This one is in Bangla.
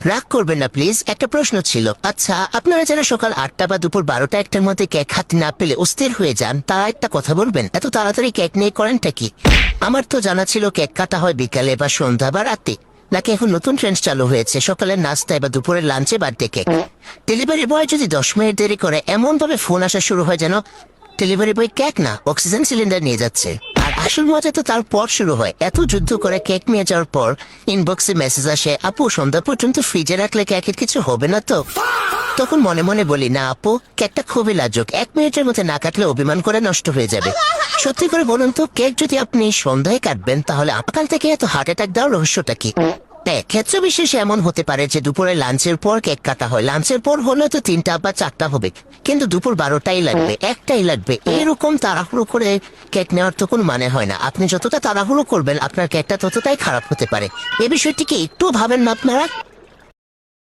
রাগ করবেন না প্লিজ, একটা প্রশ্ন ছিল। আচ্ছা, আপনারা যারা সকাল 8টা বা দুপুর 12টা একটার মধ্যে কেক হাতে না পেলে অস্থির হয়ে যান, তারা একটা কথা বলবেন, এত তাড়াতাড়ি কেক নিয়ে করেনটা কি? আমার তো জানা ছিল কেক কাটা হয় বিকালে বা সন্ধ্যা বা রাতে, নাকি এখন নতুন ট্রেন্ড চালু হয়েছে সকালের নাস্তায় বা দুপুরের লাঞ্চে বার্থডে কেক? ডেলিভারি বয় যদি 10 মিনিট দেরি করে এমন ভাবে ফোন আসা শুরু হয় যেন ডেলিভারি বয় কেক না অক্সিজেন সিলিন্ডার নিয়ে যাচ্ছে। আর আসল মজা তো তারপর শুরু হয়। এত যুদ্ধ করে কেক নিয়ে যাওয়ার পর ইনবক্সে মেসেজ আসে, আপু সন্ধ্যা পর্যন্ত ফ্রিজে রাখলে কেকের কিছু হবে না তো? তখন মনে মনে বলি, না আপু, কেকটা খুবই লাজুক, 1 মিনিটের মধ্যে না কাটলে অভিমান করে নষ্ট হয়ে যাবে। সত্যি করে বলুন তো, কেক যদি আপনি সন্ধ্যায় কাটবেন তাহলে সকাল থেকে এত হার্ট অ্যাটাক দেওয়ার রহস্যটা কি? ক্ষেত্র বিশেষে এমন হতে পারে যে দুপুরে লাঞ্চের পর কেক কাটা হয়, লাঞ্চের পর হলে তো 3টা বা 4টা হবে, কিন্তু দুপুর 12টাই লাগবে, একটাই লাগবে, এরকম তাড়াহুড়ো করে কেক নেওয়ার তো কোনো মানে হয় না। আপনি যতটা তাড়াহুড়ো করবেন আপনার কেকটা ততটাই খারাপ হতে পারে। এ বিষয়টিকে একটু ভাবেন না আপনারা?